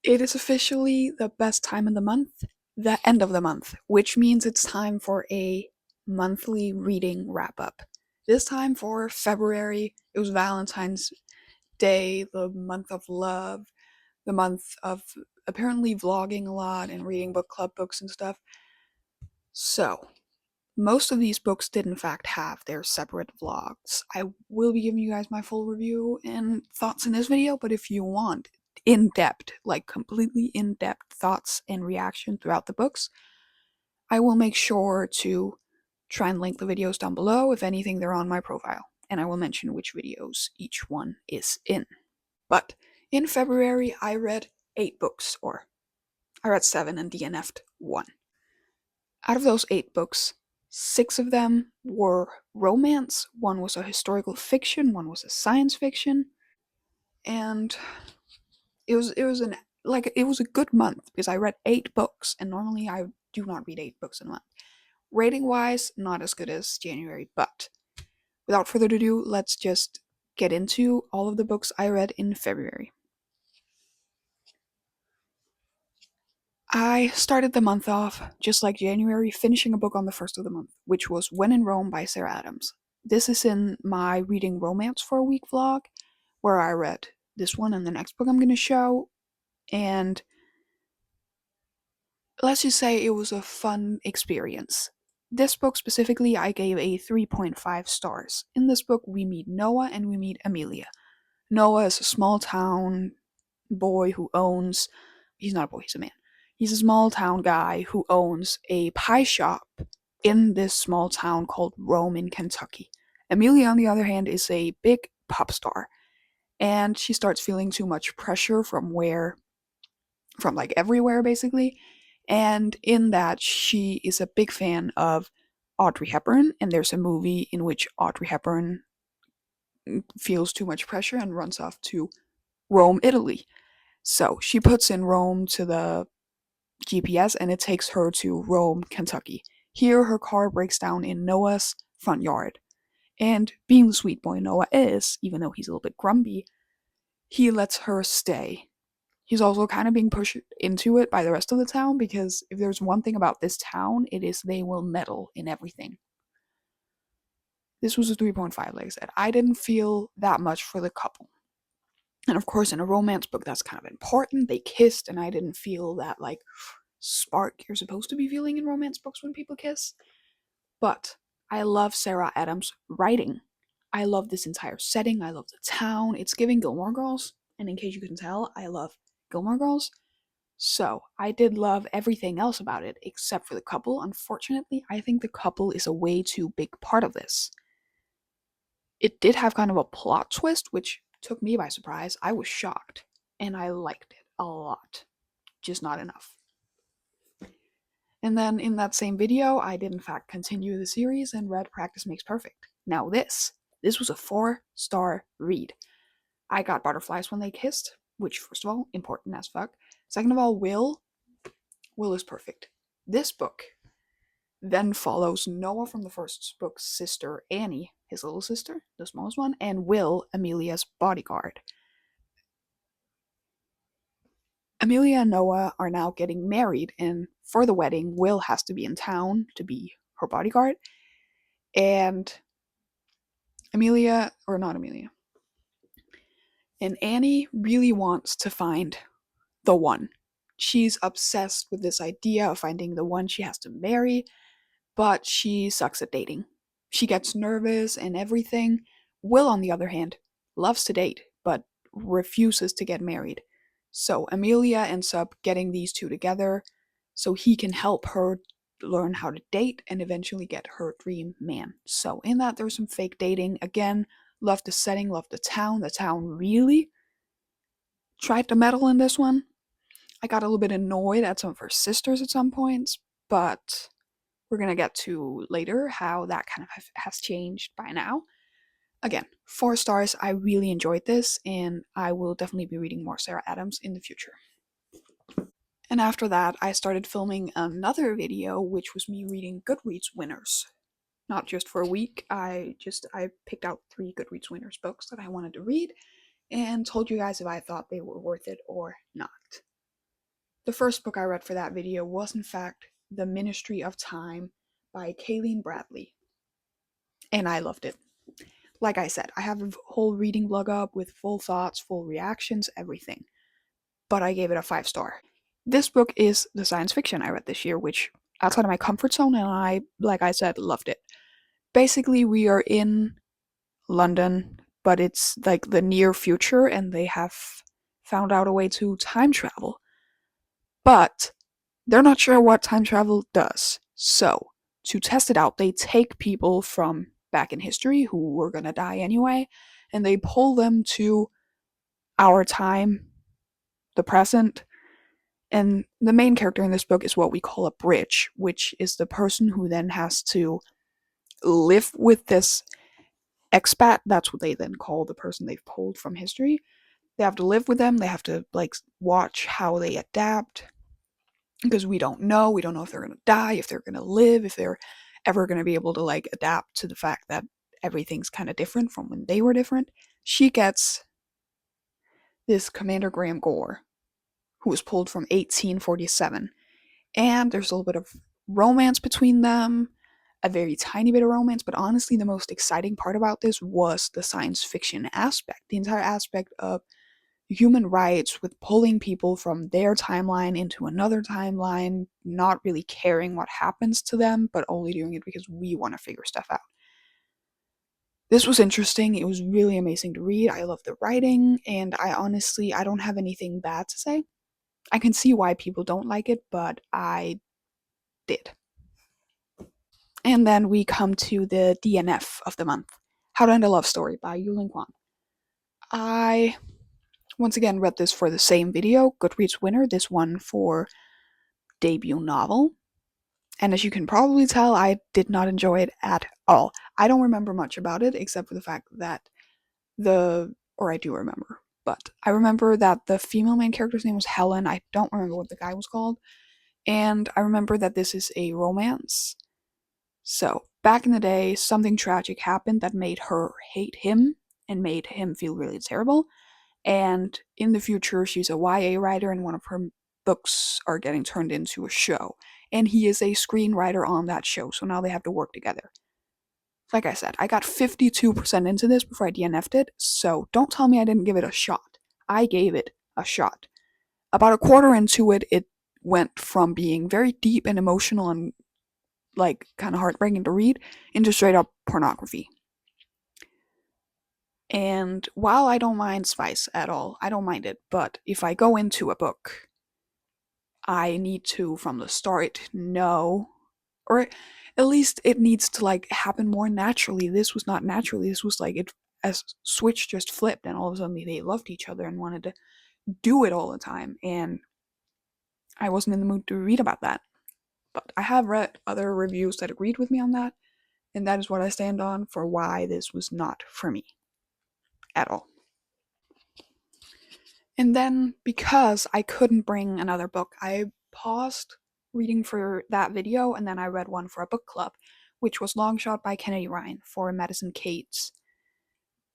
It is officially the best time of the month, the end of the month, which means it's time for a monthly reading wrap up. This time for February, it was Valentine's Day, the month of love, the month of apparently vlogging a lot and reading book club books and stuff. So, most of these books did in fact have their separate vlogs. I will be giving you guys my full review and thoughts in this video, but if you want in-depth, like completely in-depth thoughts and reaction throughout the books, I will make sure to try and link the videos down below. If anything, they're on my profile, and I will mention which videos each one is in. But in February, I read 8 books, or I read 7 and DNF'd 1. Out of those 8 books, 6 of them were romance, 1 was a historical fiction, 1 was a science fiction, and it was a good month because I read 8 books, and normally I do not read 8 books in a month. Rating wise, not as good as January, but without further ado, let's just get into all of the books I read in February. I started the month off, just like January, finishing a book on the first of the month, which was When in Rome by Sarah Adams. This is in my Reading Romance for a Week vlog, where I read this one and the next book I'm going to show, and let's just say it was a fun experience. This book specifically, I gave a 3.5 stars. In this book, we meet Noah and we meet Amelia. Noah is a small town boy who owns, he's not a boy, he's a man. He's a small town guy who owns a pie shop in this small town called Rome in Kentucky. Amelia, on the other hand, is a big pop star, and she starts feeling too much pressure from like everywhere basically. And in that, she is a big fan of Audrey Hepburn, and there's a movie in which Audrey Hepburn feels too much pressure and runs off to Rome, Italy. So she puts in Rome to the GPS and it takes her to Rome, Kentucky. Here, her car breaks down in Noah's front yard. And being the sweet boy Noah is, even though he's a little bit grumpy, he lets her stay. He's also kind of being pushed into it by the rest of the town because if there's one thing about this town, it is they will meddle in everything. This was a 3.5, like I said. I didn't feel that much for the couple. And of course, in a romance book, that's kind of important. They kissed, and I didn't feel that, like, spark you're supposed to be feeling in romance books when people kiss. But I love Sarah Adams' writing. I love this entire setting. I love the town. It's giving Gilmore Girls. And in case you couldn't tell, I love Gilmore Girls. So I did love everything else about it except for the couple. Unfortunately, I think the couple is a way too big part of this. It did have kind of a plot twist, which took me by surprise. I was shocked, and I liked it a lot. Just not enough. And then in that same video, I did in fact continue the series and read Practice Makes Perfect. Now this was a 4-star read. I got butterflies when they kissed, which first of all, important as fuck. Second of all, Will is perfect. This book then follows Noah from the first book's sister, Annie, his little sister, the smallest one, and Will, Amelia's bodyguard. Amelia and Noah are now getting married, and for the wedding, Will has to be in town to be her bodyguard. And Amelia, or not Amelia, and Annie really wants to find the one. She's obsessed with this idea of finding the one she has to marry, but she sucks at dating. She gets nervous and everything. Will, on the other hand, loves to date, but refuses to get married. So Amelia ends up getting these two together so he can help her learn how to date and eventually get her dream man. So in that, there's some fake dating. Again, love the setting, love the town. The town really tried to meddle in this one. I got a little bit annoyed at some of her sisters at some points, but we're going to get to later how that kind of has changed by now. Again, 4 stars. I really enjoyed this, and I will definitely be reading more Sarah Adams in the future. And after that, I started filming another video, which was me reading Goodreads winners. Not just for a week, I picked out 3 Goodreads winners books that I wanted to read, and told you guys if I thought they were worth it or not. The first book I read for that video was, in fact, The Ministry of Time by Kayleen Bradley, and I loved it. Like I said, I have a whole reading blog up with full thoughts, full reactions, everything, but I gave it a 5-star. This book is the science fiction I read this year, which outside of my comfort zone, and I, like I said, loved it. Basically, we are in London, but it's like the near future, and they have found out a way to time travel. But they're not sure what time travel does. So, to test it out, they take people from back in history who were gonna die anyway, and they pull them to our time, the present. And the main character in this book is what we call a bridge, which is the person who then has to live with this expat. That's what they then call the person they've pulled from history. They have to live with them. They have to like watch how they adapt, because we don't know. We don't know if they're gonna die, if they're gonna live, if they're ever gonna be able to like adapt to the fact that everything's kind of different from when they were different. She gets this Commander Graham Gore, who was pulled from 1847, and there's a little bit of romance between them, a very tiny bit of romance, but honestly, the most exciting part about this was the science fiction aspect, the entire aspect of human rights with pulling people from their timeline into another timeline, not really caring what happens to them, but only doing it because we want to figure stuff out. This was interesting. It was really amazing to read. I love the writing, and I don't have anything bad to say. I can see why people don't like it, but I did. And then we come to the DNF of the month, How to End a Love Story by Yulin Kwan. I once again read this for the same video, Goodreads winner, this one for debut novel. And as you can probably tell, I did not enjoy it at all. I don't remember much about it except for the fact that I do remember, but I remember that the female main character's name was Helen. I don't remember what the guy was called. And I remember that this is a romance. So, back in the day, something tragic happened that made her hate him and made him feel really terrible. And in the future, she's a YA writer, and one of her books are getting turned into a show. And he is a screenwriter on that show, so now they have to work together. Like I said, I got 52% into this before I DNF'd it, so don't tell me I didn't give it a shot. I gave it a shot. About a quarter into it, it went from being very deep and emotional and like kind of heartbreaking to read into straight up pornography. And while I don't mind spice at all, I don't mind it, but if I go into a book, I need to from the start know, or at least it needs to like happen more naturally. This was not naturally. This was like it as switch just flipped and all of a sudden they loved each other and wanted to do it all the time, and I wasn't in the mood to read about that. But I have read other reviews that agreed with me on that, and that is what I stand on for why this was not for me at all. And then, because I couldn't bring another book, I paused reading for that video and then I read one for a book club, which was Longshot by Kennedy Ryan for Madison Kate's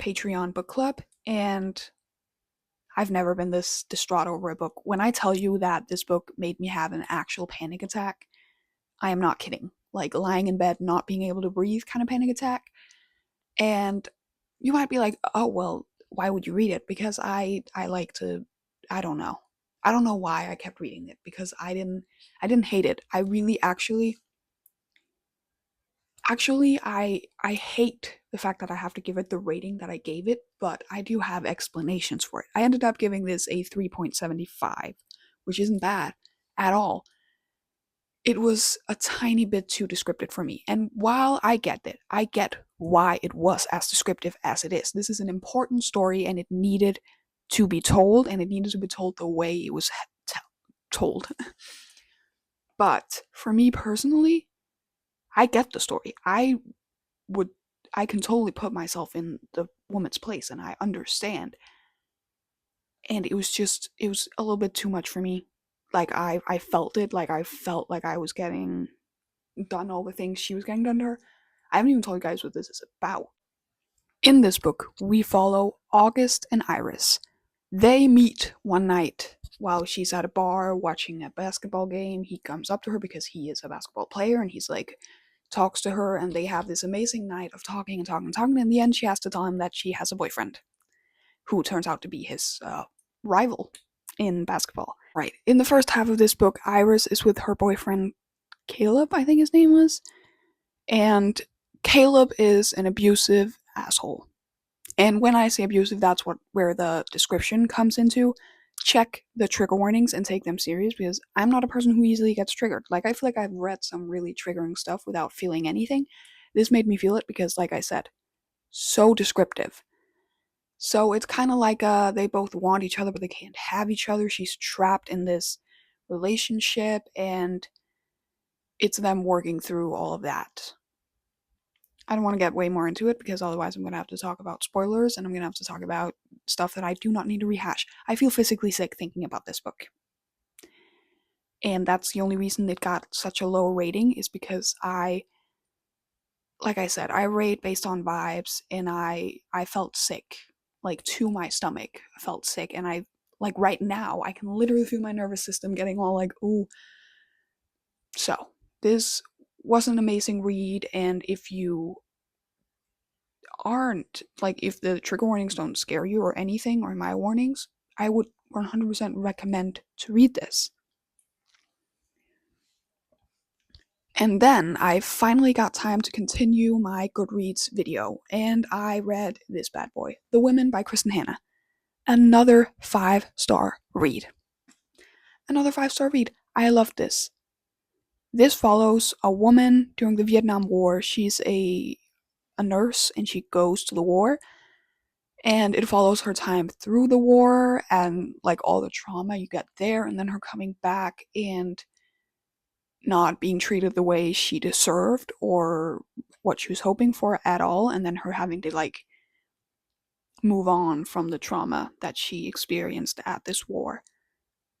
Patreon book club. And I've never been this distraught over a book. When I tell you that this book made me have an actual panic attack, I am not kidding. Like lying in bed, not being able to breathe kind of panic attack. And you might be like, oh, well, why would you read it? Because I like to, I don't know. I don't know why I kept reading it, because I didn't hate it. I really actually I hate the fact that I have to give it the rating that I gave it, but I do have explanations for it. I ended up giving this a 3.75, which isn't bad at all. It was a tiny bit too descriptive for me. And while I get it, I get why it was as descriptive as it is. This is an important story and it needed to be told, and it needed to be told the way it was told. But for me personally, I get the story. Would I can totally put myself in the woman's place and I understand. And it was a little bit too much for me. Like I felt it, like I felt like I was getting done all the things she was getting done to her. I haven't even told you guys what this is about. In this book, we follow August and Iris. They meet one night while she's at a bar watching a basketball game. He comes up to her because he is a basketball player, and he's like, talks to her, and they have this amazing night of talking and talking and talking. And in the end, she has to tell him that she has a boyfriend who turns out to be his rival in basketball. Right. In the first half of this book, Iris is with her boyfriend, Caleb, I think his name was. And Caleb is an abusive asshole. And when I say abusive, that's where the description comes into. Check the trigger warnings and take them serious, because I'm not a person who easily gets triggered. Like, I feel like I've read some really triggering stuff without feeling anything. This made me feel it because, like I said, so descriptive. So it's kind of like they both want each other, but they can't have each other. She's trapped in this relationship, and it's them working through all of that. I don't want to get way more into it because otherwise I'm going to have to talk about spoilers, and I'm going to have to talk about stuff that I do not need to rehash. I feel physically sick thinking about this book. And that's the only reason it got such a low rating, is because like I said, I rate based on vibes, and I felt sick, like to my stomach. I felt sick, and I, like, right now I can literally feel my nervous system getting all like, ooh. So this was an amazing read, and if you aren't, like, if the trigger warnings don't scare you or anything, or my warnings, I would 100% recommend to read this. And then I finally got time to continue my Goodreads video, and I read this bad boy, The Women by Kristen Hanna. Another 5-star read. Another 5-star read. I loved this. This follows a woman during the Vietnam War. She's a nurse, and she goes to the war, and it follows her time through the war and like all the trauma you get there, and then her coming back and not being treated the way she deserved or what she was hoping for at all, and then her having to like move on from the trauma that she experienced at this war.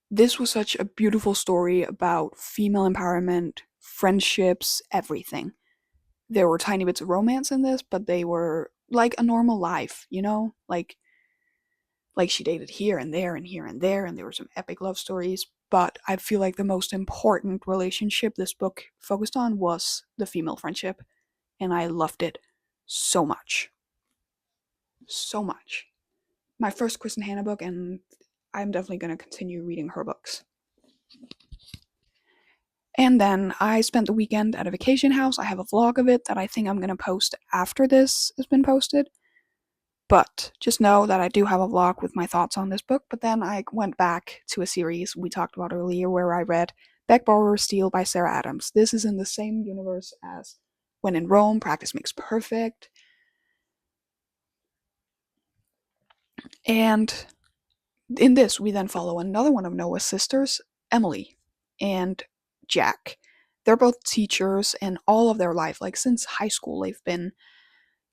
This was such a beautiful story about female empowerment, friendships, everything. There were tiny bits of romance in this, but they were like a normal life, you know? Like she dated here and there and here and there, and there were some epic love stories. But I feel like the most important relationship this book focused on was the female friendship, and I loved it so much. So much. My first Kristen Hanna book, and I'm definitely going to continue reading her books. And then I spent the weekend at a vacation house. I have a vlog of it that I think I'm going to post after this has been posted. But just know that I do have a vlog with my thoughts on this book. But then I went back to a series we talked about earlier where I read Beck Borrower Steal by Sarah Adams. This is in the same universe as When in Rome, Practice Makes Perfect. And in this, we then follow another one of Noah's sisters, Emily, and Jack. They're both teachers, and all of their life, like since high school, they've been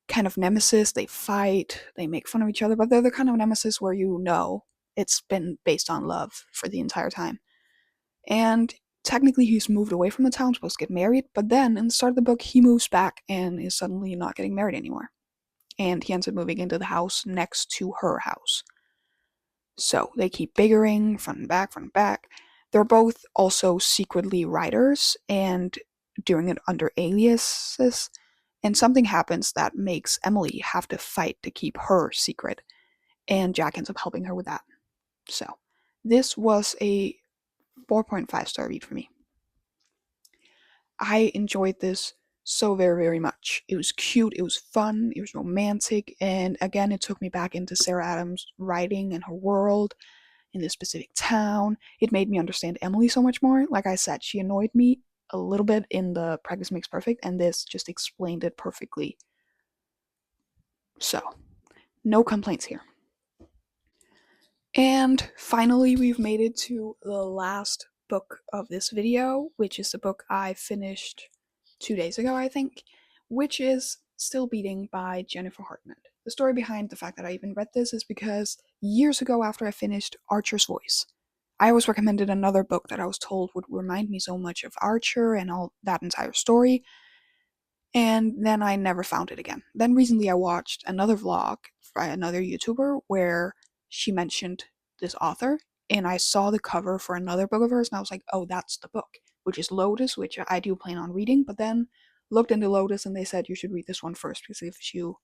kind of nemesis. They fight, they make fun of each other, but they're the kind of nemesis where you know it's been based on love for the entire time. And technically, he's moved away from the town, supposed to get married, but then in the start of the book, he moves back and is suddenly not getting married anymore. And he ends up moving into the house next to her house. So they keep bickering, front and back, front and back. They're both also secretly writers and doing it under aliases. And something happens that makes Emily have to fight to keep her secret. And Jack ends up helping her with that. So this was a 4.5-star read for me. I enjoyed this so very, very much. It was cute, it was fun, it was romantic, and again, it took me back into Sarah Adams' writing and her world in this specific town. It made me understand Emily so much more. Like I said, she annoyed me a little bit in the Practice Makes Perfect, and this just explained it perfectly. So, no complaints here. And finally, we've made it to the last book of this video, which is the book I finished 2 days ago, I think, which is Still Beating by Jennifer Hartman. The story behind the fact that I even read this is because years ago, after I finished Archer's Voice, I was recommended another book that I was told would remind me so much of Archer and all that entire story, and then I never found it again. Then recently I watched another vlog by another YouTuber where she mentioned this author, and I saw the cover for another book of hers, and I was like, oh, that's the book, which is Lotus, which I do plan on reading, but then looked into Lotus and they said you should read this one first because if you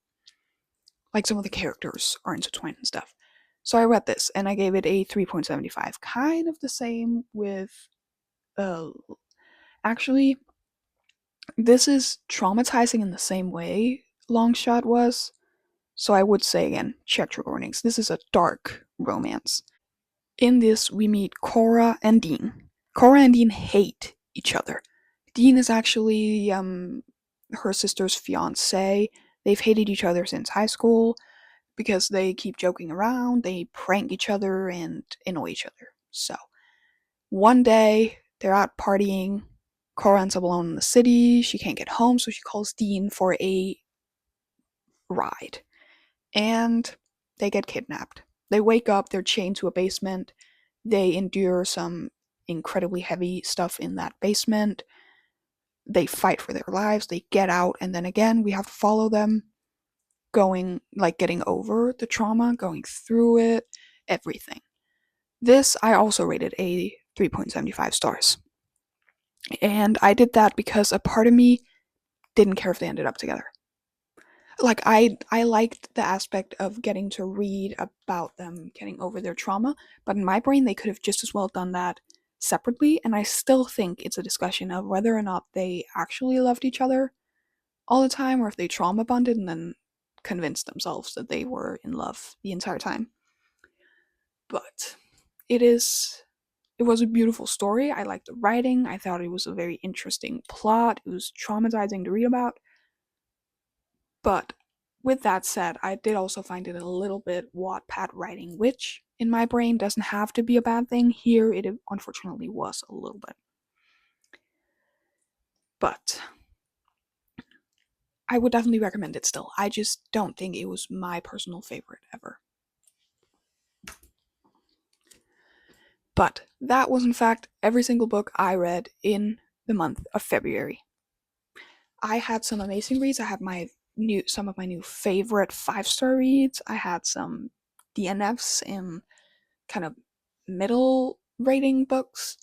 like some of the characters are intertwined and stuff. So I read this and I gave it a 3.75, kind of the same with uh actually this is traumatizing in the same way Longshot was. So I would say again, check your warnings. This is a dark romance. In this, we meet Cora and Dean. Cora and Dean hate each other. Dean is actually her sister's fiance. They've hated each other since high school because they keep joking around, they prank each other and annoy each other. So one day they're out partying. Cora ends up alone in the city. She can't get home, so she calls Dean for a ride. And they get kidnapped. They wake up, they're chained to a basement. They endure some incredibly heavy stuff in that basement. They fight for their lives, they get out, and then again, we have to follow them going, like getting over the trauma, going through it, everything. This I also rated a 3.75 stars. And I did that because a part of me didn't care if they ended up together. Like I liked the aspect of getting to read about them getting over their trauma, but in my brain they could have just as well done that separately, and I still think it's a discussion of whether or not they actually loved each other all the time or if they trauma bonded and then convinced themselves that they were in love the entire time. But it was a beautiful story. I liked the writing. I thought it was a very interesting plot. It was traumatizing to read about. But with that said, I did also find it a little bit Wattpad writing, which in my brain doesn't have to be a bad thing. Here it unfortunately was a little bit. But I would definitely recommend it still. I just don't think it was my personal favorite ever. But that was in fact every single book I read in the month of February. I had some amazing reads. I had some of my new favorite 5-star reads. I had some DNFs and kind of middle rating books,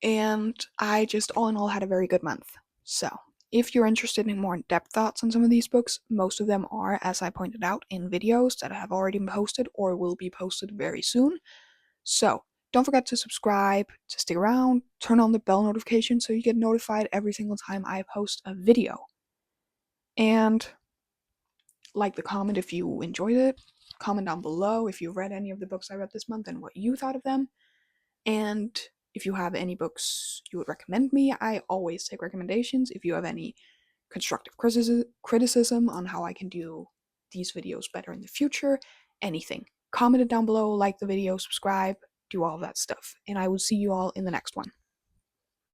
and I just all in all had a very good month. So, if you're interested in more in-depth thoughts on some of these books, most of them are, as I pointed out, in videos that have already been posted or will be posted very soon. So, don't forget to subscribe, to stick around, turn on the bell notification so you get notified every single time I post a video. And like the comment if you enjoyed it. Comment down below if you've read any of the books I read this month and what you thought of them. And if you have any books you would recommend me, I always take recommendations. If you have any constructive criticism on how I can do these videos better in the future, anything, comment it down below, like the video, subscribe, do all of that stuff. And I will see you all in the next one.